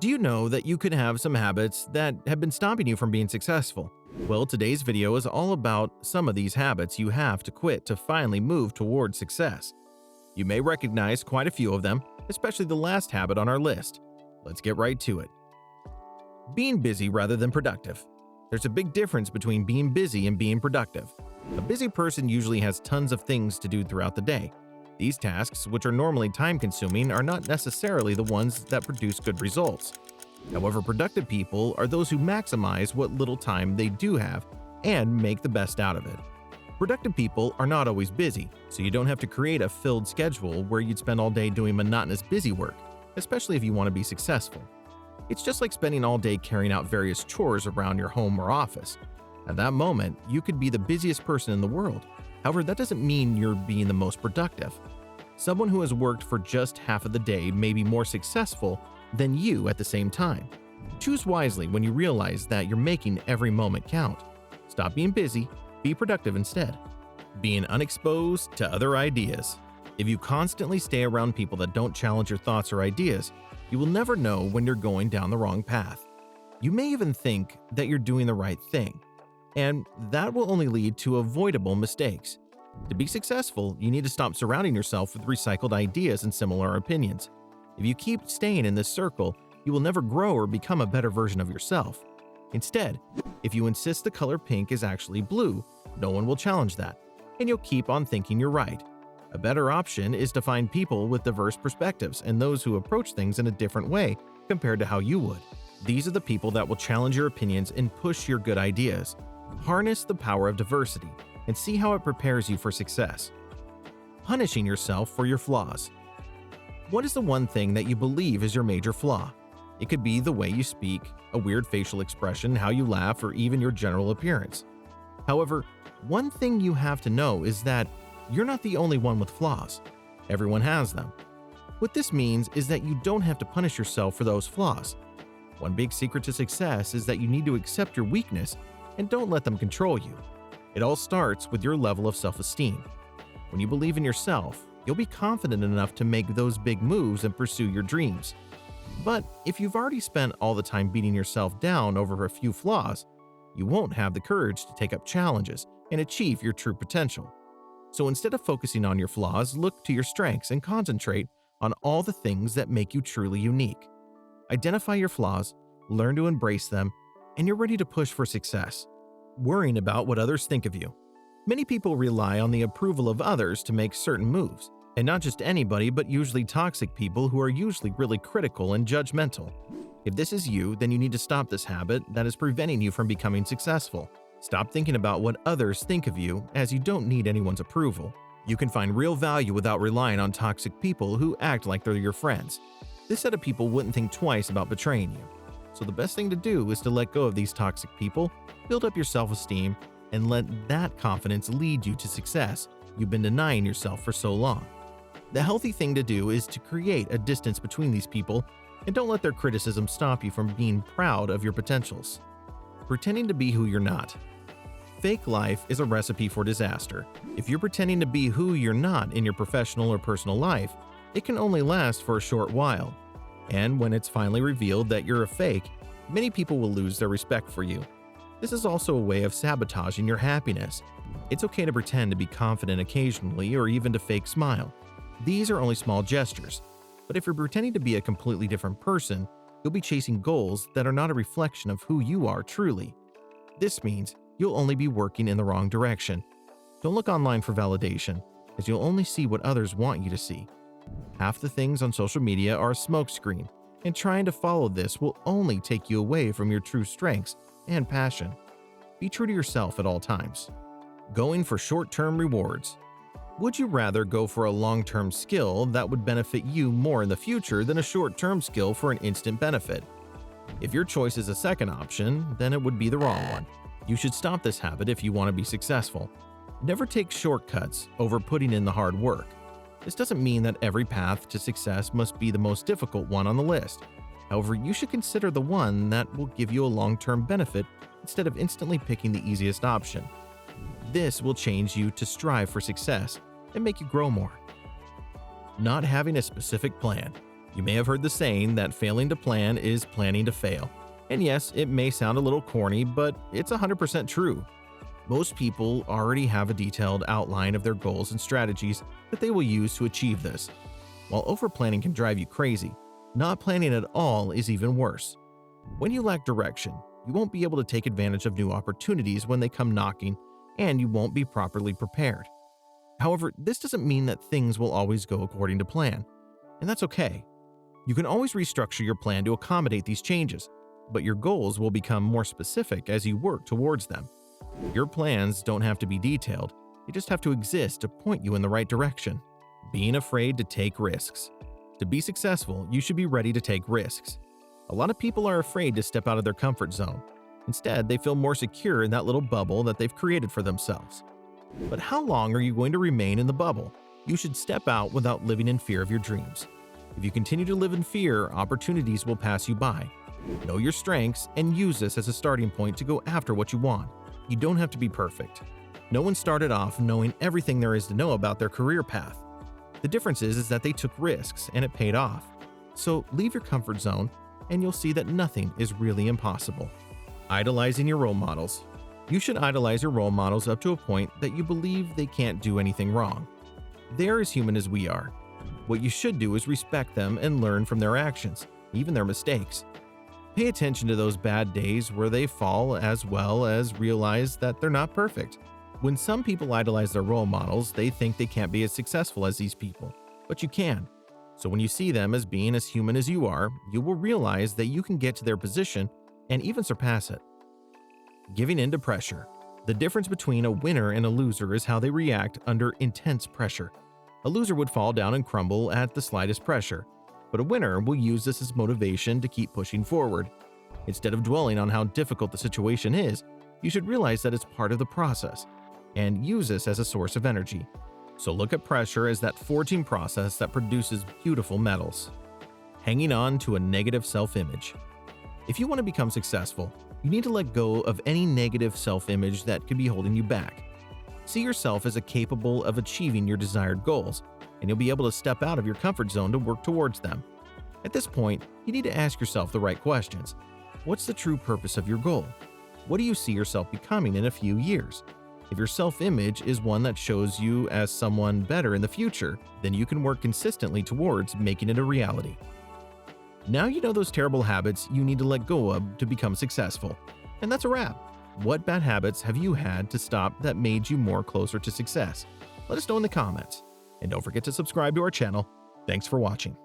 Do you know that you could have some habits that have been stopping you from being successful? Well, today's video is all about some of these habits you have to quit to finally move towards success. You may recognize quite a few of them, especially the last habit on our list. Let's get right to it. Being busy rather than productive. There's a big difference between being busy and being productive. A busy person usually has tons of things to do throughout the day. These tasks, which are normally time-consuming, are not necessarily the ones that produce good results. However, productive people are those who maximize what little time they do have and make the best out of it. Productive people are not always busy, so you don't have to create a filled schedule where you'd spend all day doing monotonous busy work, especially if you want to be successful. It's just like spending all day carrying out various chores around your home or office. At that moment, you could be the busiest person in the world. However, that doesn't mean you're being the most productive. Someone who has worked for just half of the day may be more successful than you at the same time. Choose wisely when you realize that you're making every moment count. Stop being busy, be productive instead. Being unexposed to other ideas. If you constantly stay around people that don't challenge your thoughts or ideas, you will never know when you're going down the wrong path. You may even think that you're doing the right thing, and that will only lead to avoidable mistakes. To be successful, you need to stop surrounding yourself with recycled ideas and similar opinions. If you keep staying in this circle, you will never grow or become a better version of yourself. Instead, if you insist the color pink is actually blue, no one will challenge that, and you'll keep on thinking you're right. A better option is to find people with diverse perspectives and those who approach things in a different way compared to how you would. These are the people that will challenge your opinions and push your good ideas. Harness the power of diversity and see how it prepares you for success. Punishing yourself for your flaws. What is the one thing that you believe is your major flaw? It could be the way you speak, a weird facial expression, how you laugh, or even your general appearance. However, one thing you have to know is that you're not the only one with flaws. Everyone has them. What this means is that you don't have to punish yourself for those flaws. One big secret to success is that you need to accept your weakness and don't let them control you. It all starts with your level of self-esteem. When you believe in yourself, you'll be confident enough to make those big moves and pursue your dreams. But if you've already spent all the time beating yourself down over a few flaws, you won't have the courage to take up challenges and achieve your true potential. So instead of focusing on your flaws, look to your strengths and concentrate on all the things that make you truly unique. Identify your flaws, learn to embrace them, and you're ready to push for success. Worrying about what others think of you. Many people rely on the approval of others to make certain moves, and not just anybody, but usually toxic people who are usually really critical and judgmental. If this is you, then you need to stop this habit that is preventing you from becoming successful. Stop thinking about what others think of you, as you don't need anyone's approval. You can find real value without relying on toxic people who act like they're your friends. This set of people wouldn't think twice about betraying you. So the best thing to do is to let go of these toxic people, build up your self-esteem, and let that confidence lead you to success you've been denying yourself for so long. The healthy thing to do is to create a distance between these people and don't let their criticism stop you from being proud of your potentials. Pretending to be who you're not. Fake life is a recipe for disaster. If you're pretending to be who you're not in your professional or personal life, it can only last for a short while. And when it's finally revealed that you're a fake, many people will lose their respect for you. This is also a way of sabotaging your happiness. It's okay to pretend to be confident occasionally or even to fake smile. These are only small gestures. But if you're pretending to be a completely different person, you'll be chasing goals that are not a reflection of who you are truly. This means you'll only be working in the wrong direction. Don't look online for validation, as you'll only see what others want you to see. Half the things on social media are a smokescreen, and trying to follow this will only take you away from your true strengths and passion. Be true to yourself at all times. Going for short-term rewards. Would you rather go for a long-term skill that would benefit you more in the future than a short-term skill for an instant benefit? If your choice is a second option, then it would be the wrong one. You should stop this habit if you want to be successful. Never take shortcuts over putting in the hard work. This doesn't mean that every path to success must be the most difficult one on the list. However, you should consider the one that will give you a long-term benefit instead of instantly picking the easiest option. This will change you to strive for success and make you grow more. Not having a specific plan. You may have heard the saying that failing to plan is planning to fail. And yes, it may sound a little corny, but it's 100% true. Most people already have a detailed outline of their goals and strategies that they will use to achieve this. While overplanning can drive you crazy, not planning at all is even worse. When you lack direction, you won't be able to take advantage of new opportunities when they come knocking, and you won't be properly prepared. However, this doesn't mean that things will always go according to plan, and that's okay. You can always restructure your plan to accommodate these changes, but your goals will become more specific as you work towards them. Your plans don't have to be detailed, they just have to exist to point you in the right direction. Being afraid to take risks. To be successful, you should be ready to take risks. A lot of people are afraid to step out of their comfort zone. Instead, they feel more secure in that little bubble that they've created for themselves. But how long are you going to remain in the bubble? You should step out without living in fear of your dreams. If you continue to live in fear, opportunities will pass you by. Know your strengths and use this as a starting point to go after what you want. You don't have to be perfect. No one started off knowing everything there is to know about their career path. The difference is that they took risks and it paid off. So leave your comfort zone and you'll see that nothing is really impossible. Idolizing your role models. You should idolize your role models up to a point that you believe they can't do anything wrong. They're as human as we are. What you should do is respect them and learn from their actions, even their mistakes. Pay attention to those bad days where they fall, as well as realize that they're not perfect. When some people idolize their role models, they think they can't be as successful as these people, but you can. So when you see them as being as human as you are, you will realize that you can get to their position and even surpass it. Giving in to pressure. The difference between a winner and a loser is how they react under intense pressure. A loser would fall down and crumble at the slightest pressure, but a winner will use this as motivation to keep pushing forward. Instead of dwelling on how difficult the situation is, you should realize that it's part of the process and use this as a source of energy. So look at pressure as that forging process that produces beautiful metals. Hanging on to a negative self-image. If you want to become successful, you need to let go of any negative self-image that could be holding you back. See yourself as capable of achieving your desired goals, and you'll be able to step out of your comfort zone to work towards them. At this point, you need to ask yourself the right questions. What's the true purpose of your goal? What do you see yourself becoming in a few years? If your self-image is one that shows you as someone better in the future, then you can work consistently towards making it a reality. Now you know those terrible habits you need to let go of to become successful. And that's a wrap. What bad habits have you had to stop that made you more closer to success? Let us know in the comments. And don't forget to subscribe to our channel. Thanks for watching.